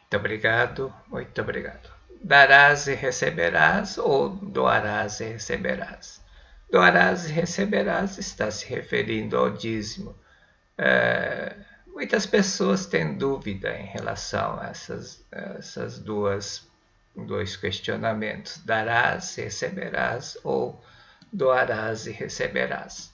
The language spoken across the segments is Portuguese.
Muito obrigado, muito obrigado. Darás e receberás ou doarás e receberás? Doarás e receberás está se referindo ao dízimo. Muitas pessoas têm dúvida em relação a essas dois questionamentos. Darás e receberás ou doarás e receberás?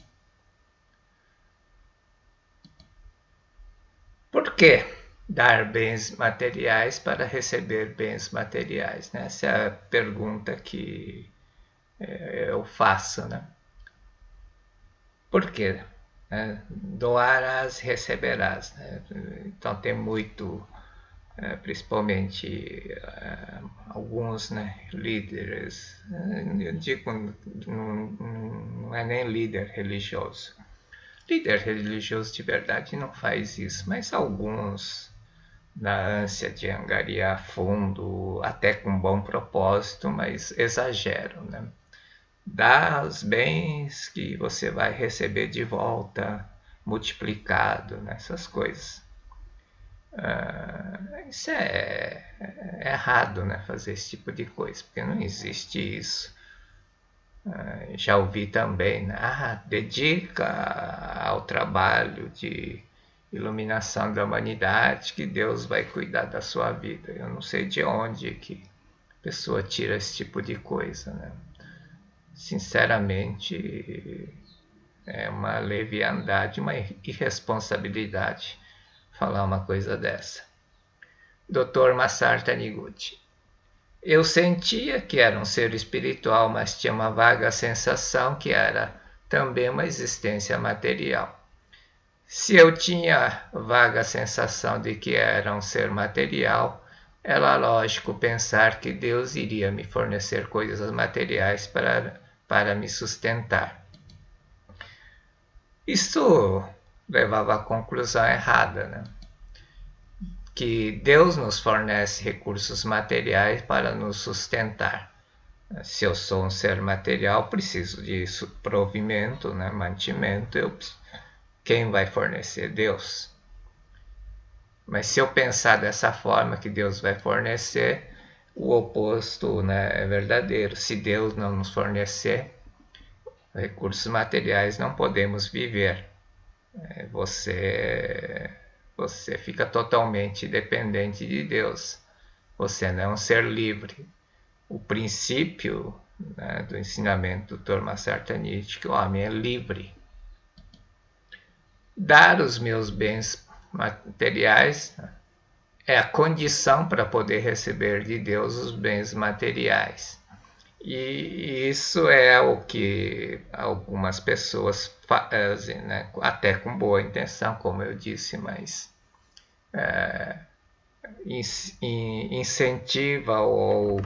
Por que dar bens materiais para receber bens materiais? Né? Essa é a pergunta que eu faço. Né? Por quê? Doarás, receberás. Né? Então tem muito, principalmente alguns, né, líderes, eu digo, não é nem líder religioso. Líder religioso de verdade não faz isso, mas alguns, na ânsia de angariar fundo, até com bom propósito, mas exageram, né? Dá os bens que você vai receber de volta, multiplicado, né? Essas coisas. Isso é errado, né? Fazer esse tipo de coisa, porque não existe isso. Já ouvi também, né? Dedica ao trabalho de iluminação da humanidade que Deus vai cuidar da sua vida. Eu não sei de onde que a pessoa tira esse tipo de coisa, né? Sinceramente, é uma leviandade, uma irresponsabilidade falar uma coisa dessa. Dr. Massar Taniguchi. Eu sentia que era um ser espiritual, mas tinha uma vaga sensação que era também uma existência material. Se eu tinha vaga sensação de que era um ser material, era lógico pensar que Deus iria me fornecer coisas materiais para me sustentar. Isso levava à conclusão errada, né? Que Deus nos fornece recursos materiais para nos sustentar. Se eu sou um ser material, preciso de provimento, né, mantimento, quem vai fornecer? Deus. Mas se eu pensar dessa forma que Deus vai fornecer, o oposto, né, é verdadeiro. Se Deus não nos fornecer recursos materiais, não podemos viver. Você fica totalmente dependente de Deus. Você não é um ser livre. O princípio, né, do ensinamento do Dr. Massar Tanit, que o homem é livre. Dar os meus bens materiais é a condição para poder receber de Deus os bens materiais. E isso é o que algumas pessoas fazem, né? Até com boa intenção, como eu disse, mas incentiva ou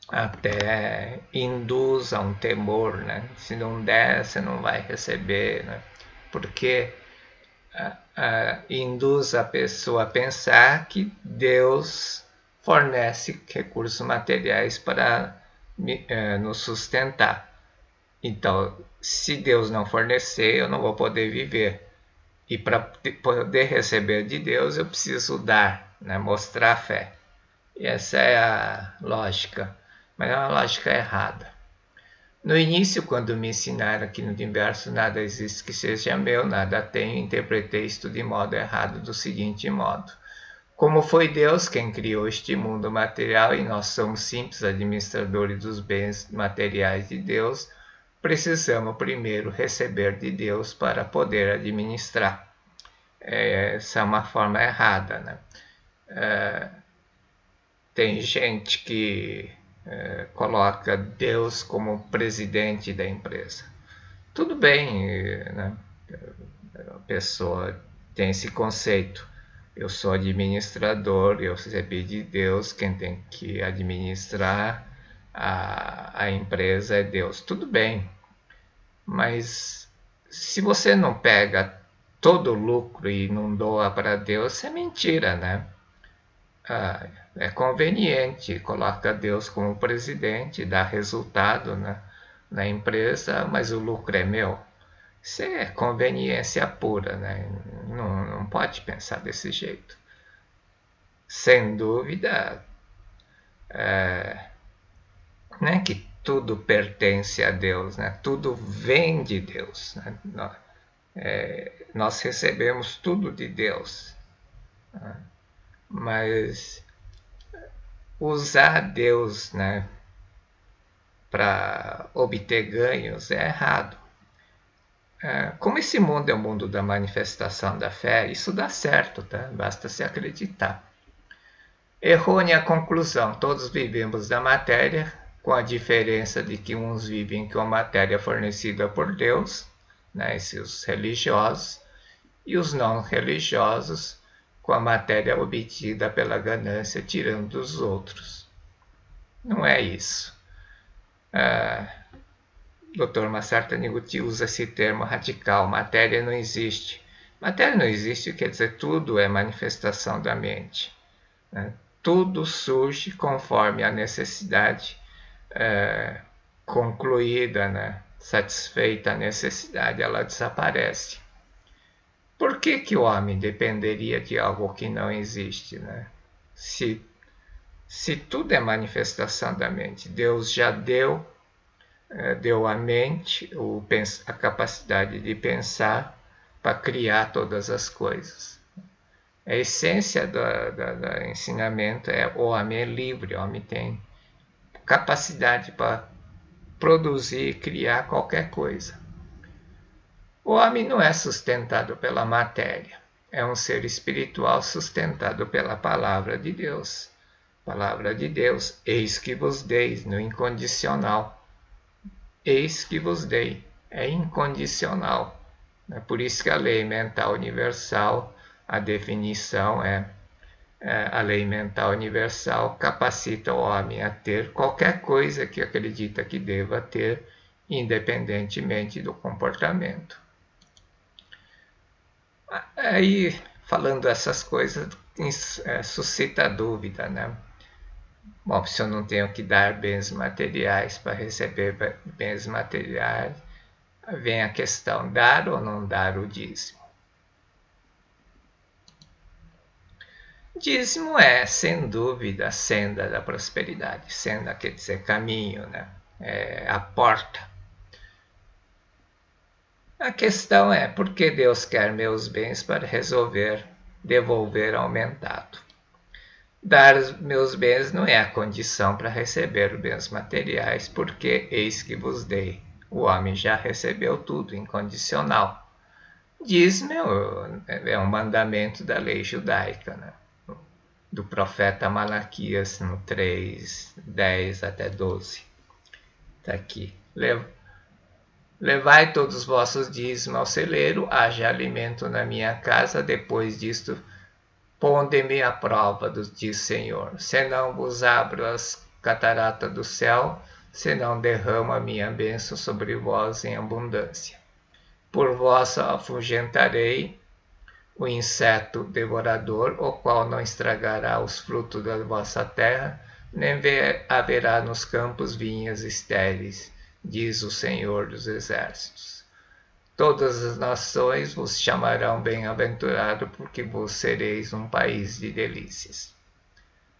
até induz a um temor, né? Se não der, você não vai receber, né? Porque induz a pessoa a pensar que Deus fornece recursos materiais para nos sustentar. Então, se Deus não fornecer, eu não vou poder viver. E para poder receber de Deus, eu preciso dar, né? Mostrar a fé. E essa é a lógica, mas é uma lógica errada. No início, quando me ensinaram que no universo nada existe que seja meu, nada tenho, interpretei isto de modo errado, do seguinte modo. Como foi Deus quem criou este mundo material e nós somos simples administradores dos bens materiais de Deus, precisamos primeiro receber de Deus para poder administrar. Essa é uma forma errada, né? Tem gente que coloca Deus como presidente da empresa. Tudo bem, né? A pessoa tem esse conceito. Eu sou administrador, eu recebi de Deus, quem tem que administrar a empresa é Deus. Tudo bem, mas se você não pega todo o lucro e não doa para Deus, é mentira, né? É conveniente, coloca Deus como presidente, dá resultado na empresa, mas o lucro é meu. Isso é conveniência pura, né? Não pode pensar desse jeito. sem dúvida, não é que tudo pertence a Deus, né? Tudo vem de Deus. Né? Nós recebemos tudo de Deus. Né? Mas usar Deus, né, para obter ganhos é errado. Como esse mundo é o mundo da manifestação da fé, isso dá certo, tá? Basta se acreditar. Errônea conclusão: todos vivemos da matéria, com a diferença de que uns vivem com a matéria fornecida por Deus, né, esses religiosos, e os não religiosos com a matéria obtida pela ganância, tirando dos outros. Não é isso. Dr. Massar Taniguchi usa esse termo radical: matéria não existe. Matéria não existe quer dizer tudo é manifestação da mente. Né? Tudo surge conforme a necessidade concluída, né? Satisfeita a necessidade, ela desaparece. Por que o homem dependeria de algo que não existe? Né? Se tudo é manifestação da mente, Deus já deu à mente a capacidade de pensar para criar todas as coisas. A essência do ensinamento é o homem é livre, o homem tem capacidade para produzir e criar qualquer coisa. O homem não é sustentado pela matéria, é um ser espiritual sustentado pela palavra de Deus. Palavra de Deus, eis que vos dei, no incondicional. Eis que vos dei, é incondicional. É por isso que a lei mental universal, a definição a lei mental universal capacita o homem a ter qualquer coisa que acredita que deva ter, independentemente do comportamento. Aí, falando essas coisas, suscita dúvida, né? Bom, se eu não tenho que dar bens materiais para receber bens materiais, vem a questão: dar ou não dar o dízimo? Dízimo é, sem dúvida, a senda da prosperidade. Senda quer dizer caminho, né? É a porta. A questão é: por que Deus quer meus bens para devolver aumentado? Dar meus bens não é a condição para receber bens materiais, porque eis que vos dei. O homem já recebeu tudo, incondicional. Dízimo é um mandamento da lei judaica, né? Do profeta Malaquias, no 3, 10 até 12. Está aqui. Levai todos os vossos dízimos ao celeiro, haja alimento na minha casa, depois disto ponde-me à prova, diz Senhor, senão vos abro as cataratas do céu, senão derramo a minha bênção sobre vós em abundância. Por vós afugentarei o inseto devorador, o qual não estragará os frutos da vossa terra, nem haverá nos campos vinhas estéreis, diz o Senhor dos Exércitos. Todas as nações vos chamarão bem-aventurado, porque vos sereis um país de delícias.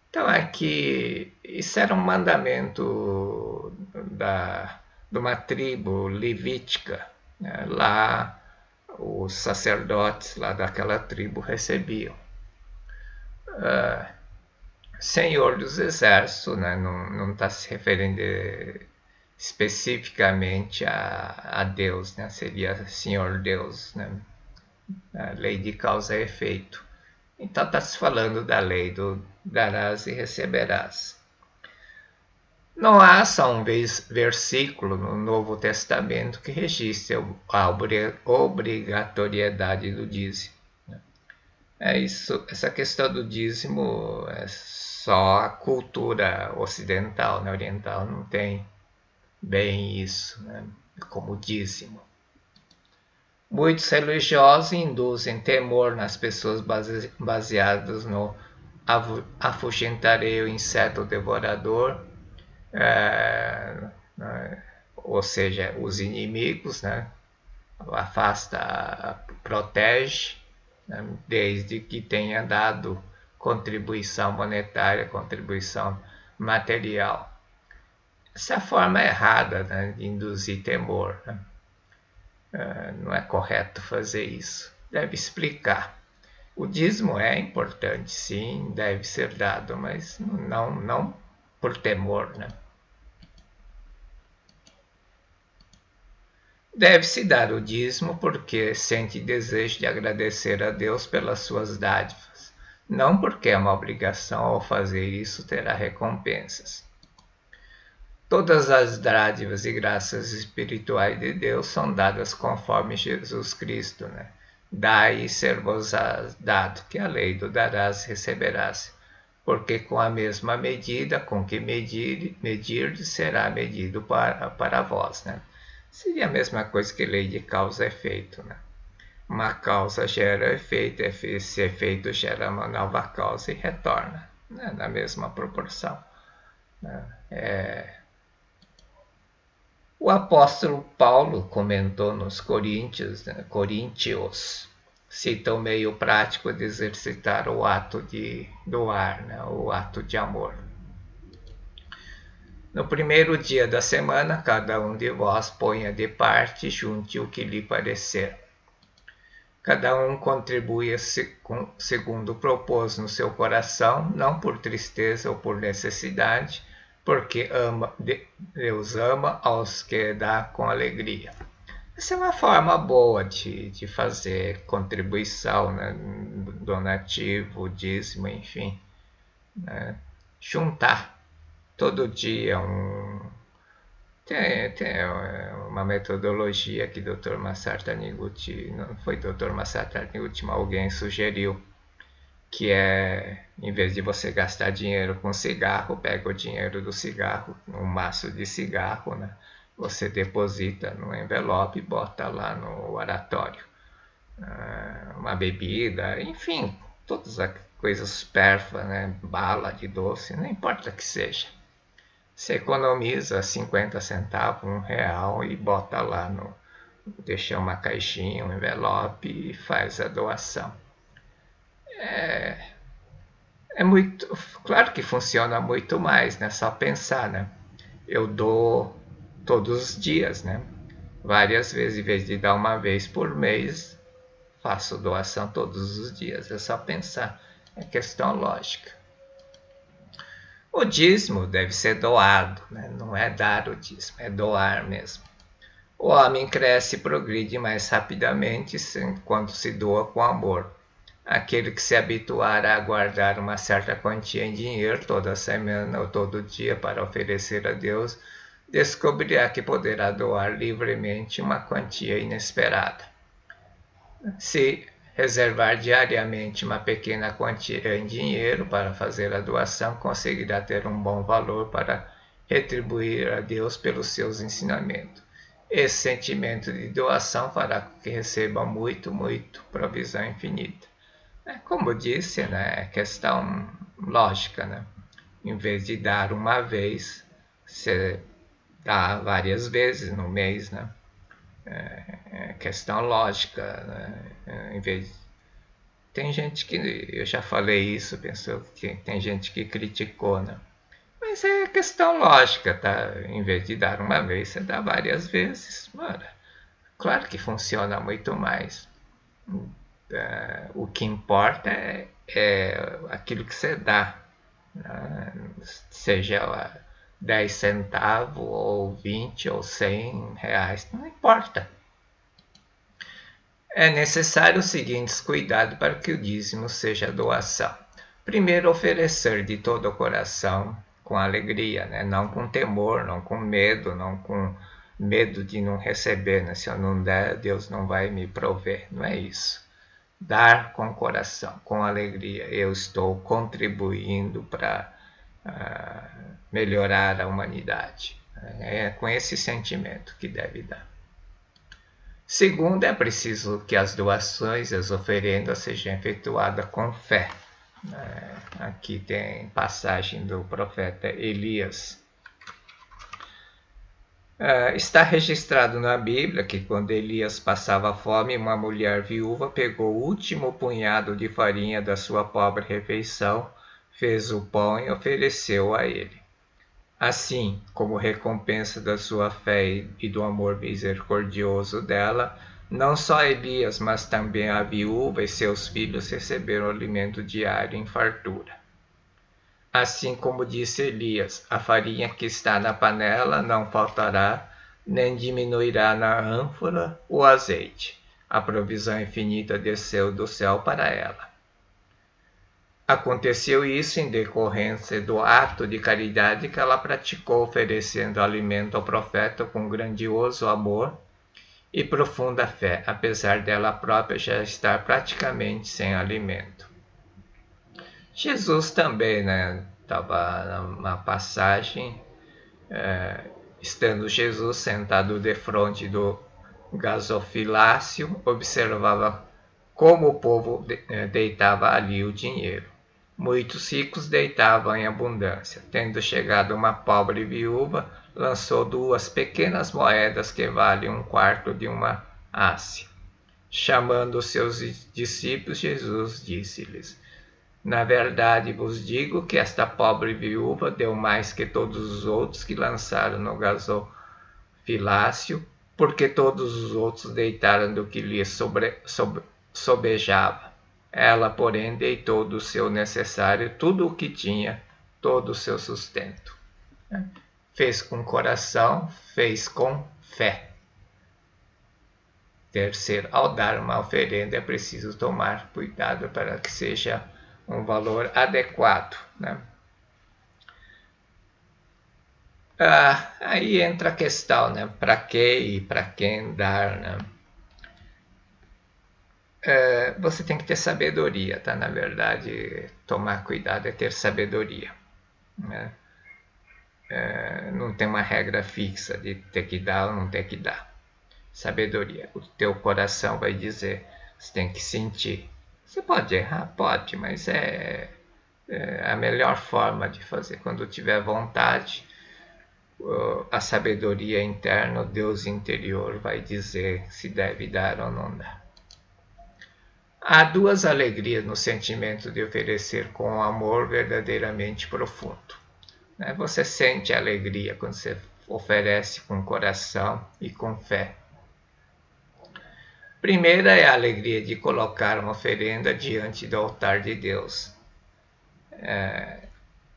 Então aqui, isso era um mandamento de uma tribo levítica, né? Lá os sacerdotes lá daquela tribo recebiam. Senhor dos Exércitos, né? Não está se referindo especificamente a Deus, né? Seria Senhor Deus, né? A lei de causa e efeito. Então está se falando da lei do darás e receberás. Não há só um versículo no Novo Testamento que registre a obrigatoriedade do dízimo. Essa questão do dízimo é só a cultura ocidental, né? Oriental não tem bem isso, né? Como dízimo. Muitos religiosos induzem temor nas pessoas baseados no afugentarei o inseto devorador, ou seja, os inimigos, né? Afasta, protege, né? Desde que tenha dado contribuição monetária, contribuição material. Essa é a forma errada, né, de induzir temor, né? Não é correto fazer isso. Deve explicar. O dízimo é importante, sim, deve ser dado, mas não por temor, né? Deve-se dar o dízimo porque sente desejo de agradecer a Deus pelas suas dádivas, não porque é uma obrigação ao fazer isso terá recompensas. Todas as dádivas e graças espirituais de Deus são dadas conforme Jesus Cristo, né? Dai e ser-vos dado, que a lei do darás receberás. Porque com a mesma medida com que medir será medido para vós, né? Seria a mesma coisa que lei de causa e efeito, né? Uma causa gera efeito, esse efeito gera uma nova causa e retorna, né? Na mesma proporção, né? O apóstolo Paulo comentou nos Coríntios, né? Cita o meio prático de exercitar o ato de doar, né? O ato de amor. No primeiro dia da semana, cada um de vós ponha de parte e junte o que lhe parecer. Cada um contribua segundo propôs no seu coração, não por tristeza ou por necessidade, porque Deus ama aos que dá com alegria. Essa é uma forma boa de fazer contribuição, né? Donativo, dízimo, enfim, né? Juntar todo dia tem uma metodologia que o Dr. Masaru Taniguchi, não foi Dr. Masaru Taniguchi, mas alguém sugeriu, que é, em vez de você gastar dinheiro com cigarro, pega o dinheiro do cigarro, um maço de cigarro, né? Você deposita no envelope e bota lá no oratório. Uma bebida, enfim, todas as coisas supérfluas, né? Bala de doce, não importa que seja. Você economiza 50 centavos, R$1 e bota lá, deixa uma caixinha, um envelope e faz a doação. É muito, claro que funciona muito mais, né? Só pensar, né? Eu dou todos os dias, né? Várias vezes, em vez de dar uma vez por mês, faço doação todos os dias. É só pensar, é questão lógica. O dízimo deve ser doado, né? Não é dar o dízimo, é doar mesmo. O homem cresce e progride mais rapidamente quando se doa com amor. Aquele que se habituar a guardar uma certa quantia em dinheiro toda semana ou todo dia para oferecer a Deus, descobrirá que poderá doar livremente uma quantia inesperada. Se reservar diariamente uma pequena quantia em dinheiro para fazer a doação, conseguirá ter um bom valor para retribuir a Deus pelos seus ensinamentos. Esse sentimento de doação fará com que receba muito, provisão infinita. Como disse, né, é questão lógica, né? Em vez de dar uma vez, você dá várias vezes no mês, né? É questão lógica, né? Em vez tem gente que, eu já falei isso, pensou que tem gente que criticou, né? Mas é questão lógica, tá? Em vez de dar uma vez, você dá várias vezes. Mano, claro que funciona muito mais. O que importa é aquilo que você dá, né? Seja 10 centavos, ou 20, ou 100 reais, não importa. É necessário os seguintes cuidados para que o dízimo seja doação. Primeiro, oferecer de todo o coração, com alegria, né? Não com temor, não com medo, não com medo de não receber, né? Se eu não der, Deus não vai me prover, não é isso. Dar com coração, com alegria. Eu estou contribuindo para melhorar a humanidade. É com esse sentimento que deve dar. Segundo, é preciso que as doações e as oferendas sejam efetuadas com fé. Aqui tem passagem do profeta Elias. Está registrado na Bíblia que quando Elias passava fome, uma mulher viúva pegou o último punhado de farinha da sua pobre refeição, fez o pão e ofereceu a ele. Assim, como recompensa da sua fé e do amor misericordioso dela, não só Elias, mas também a viúva e seus filhos receberam alimento diário em fartura. Assim como disse Elias, a farinha que está na panela não faltará, nem diminuirá na ânfora o azeite. A provisão infinita desceu do céu para ela. Aconteceu isso em decorrência do ato de caridade que ela praticou, oferecendo alimento ao profeta com grandioso amor e profunda fé, apesar dela própria já estar praticamente sem alimento. Jesus também, estava numa passagem, estando Jesus sentado defronte do gasofilácio, observava como o povo deitava ali o dinheiro. Muitos ricos deitavam em abundância. Tendo chegado uma pobre viúva, lançou 2 pequenas moedas que valem 1/4 de uma asse. Chamando os seus discípulos, Jesus disse-lhes: Na verdade vos digo que esta pobre viúva deu mais que todos os outros que lançaram no gasofilácio, porque todos os outros deitaram do que lhes sobejava. Ela, porém, deitou do seu necessário tudo o que tinha, todo o seu sustento. Fez com coração, fez com fé. Terceiro, ao dar uma oferenda é preciso tomar cuidado para que seja um valor adequado. Aí entra a questão, para que e para quem dar. Você tem que ter sabedoria, tá? Na verdade, tomar cuidado é ter sabedoria. Não tem uma regra fixa de ter que dar ou não ter que dar. Sabedoria. O teu coração vai dizer, você tem que sentir. Você pode errar? Pode, mas é a melhor forma de fazer. Quando tiver vontade, a sabedoria interna, o Deus interior vai dizer se deve dar ou não dar. Há 2 alegrias no sentimento de oferecer com um amor verdadeiramente profundo. Você sente alegria quando você oferece com coração e com fé. Primeira é a alegria de colocar uma oferenda diante do altar de Deus.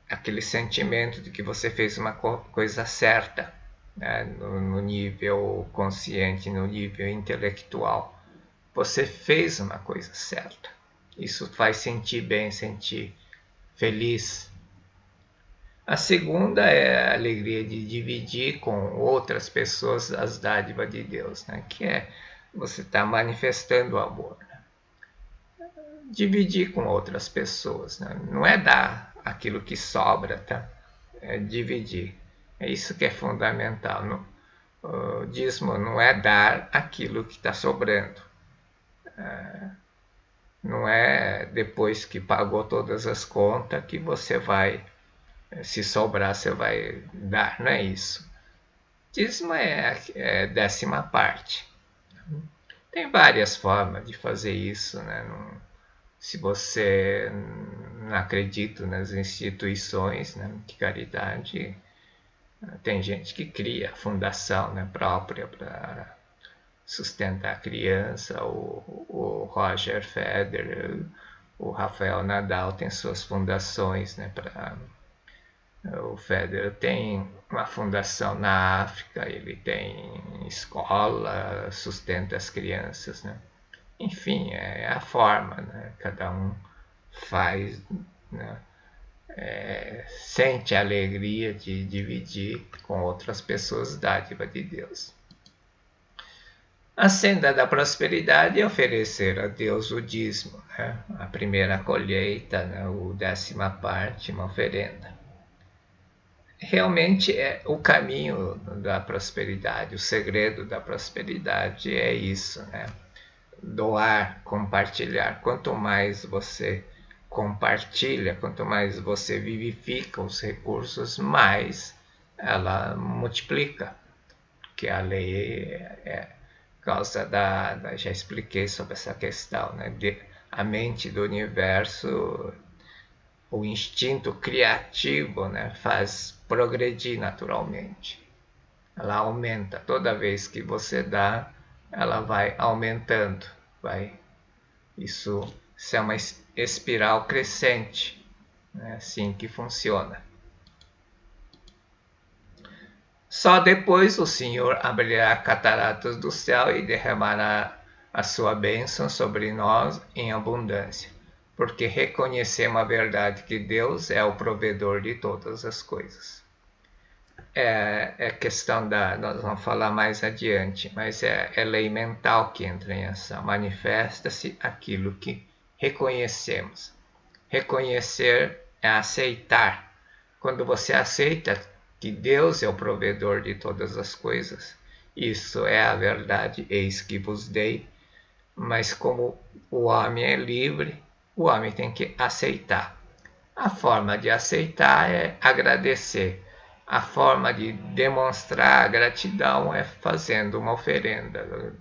Aquele sentimento de que você fez uma coisa certa, no nível consciente, no nível intelectual. Você fez uma coisa certa. Isso faz sentir bem, sentir feliz. A segunda é a alegria de dividir com outras pessoas as dádivas de Deus, que é você estar manifestando o amor. Dividir com outras pessoas, não é dar aquilo que sobra, tá? É dividir. É isso que é fundamental. O dízimo não é dar aquilo que está sobrando. Não é depois que pagou todas as contas que você vai, se sobrar, você vai dar. Não é isso. Dízimo é 10ª parte. Tem várias formas de fazer isso. Se você não acredita nas instituições de caridade, tem gente que cria fundação própria para sustentar a criança. O Roger Federer, o Rafael Nadal tem suas fundações. O Federer tem uma fundação na África, ele tem escola, sustenta as crianças. Enfim, é a forma, cada um faz, sente a alegria de dividir com outras pessoas a dádiva de Deus. A senda da prosperidade é oferecer a Deus o dízimo, a primeira colheita, o 10ª parte, uma oferenda. Realmente é o caminho da prosperidade, o segredo da prosperidade é isso, doar, compartilhar. Quanto mais você compartilha, quanto mais você vivifica os recursos, mais ela multiplica. porque a lei é causa já expliquei sobre essa questão, né? A mente do universo, o instinto criativo, né, faz progredir naturalmente. Ela aumenta toda vez que você dá, ela vai aumentando, vai. Isso é uma espiral crescente, é assim que funciona. Só depois o Senhor abrirá cataratas do céu e derramará a sua bênção sobre nós em abundância, porque reconhecemos a verdade que Deus é o provedor de todas as coisas. É questão nós vamos falar mais adiante, mas é lei mental que entra em ação. Manifesta-se aquilo que reconhecemos. Reconhecer é aceitar. Quando você aceita que Deus é o provedor de todas as coisas, isso é a verdade, eis que vos dei. Mas como o homem é livre, o homem tem que aceitar. A forma de aceitar é agradecer. A forma de demonstrar a gratidão é fazendo uma oferenda.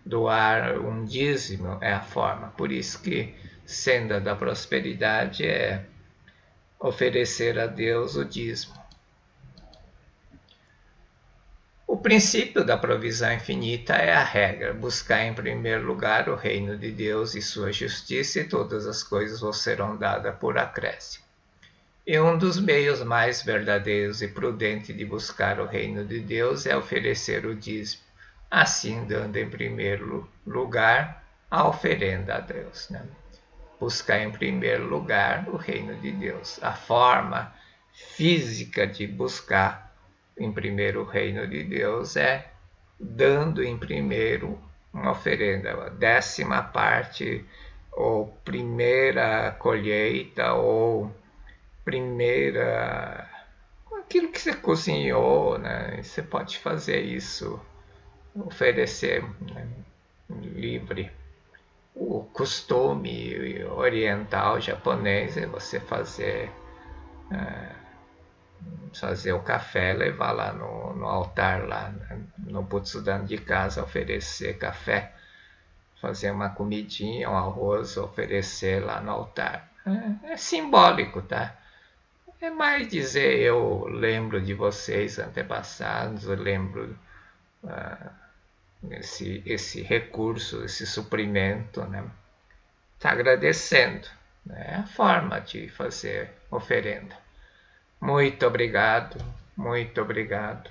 Doar um dízimo é a forma. Por isso que senda da prosperidade é oferecer a Deus o dízimo. O princípio da provisão infinita é a regra. Buscar em primeiro lugar o reino de Deus e sua justiça, e todas as coisas vos serão dadas por acréscimo. E um dos meios mais verdadeiros e prudentes de buscar o reino de Deus é oferecer o dízimo, assim dando em primeiro lugar a oferenda a Deus, né? Buscar em primeiro lugar o reino de Deus. A forma física de buscar em primeiro o reino de Deus é dando em primeiro uma oferenda, a 10ª parte, ou primeira colheita, ou primeira, aquilo que você cozinhou, né? Você pode fazer isso, oferecer, né? Livre. O costume oriental japonês é você fazer o café, levar lá no altar, lá no Butsudan de casa, oferecer café, fazer uma comidinha, um arroz, oferecer lá no altar. É simbólico, tá? É mais dizer, eu lembro de vocês antepassados, eu lembro esse recurso, esse suprimento, né? Está agradecendo. É a forma de fazer oferenda. Muito obrigado, muito obrigado.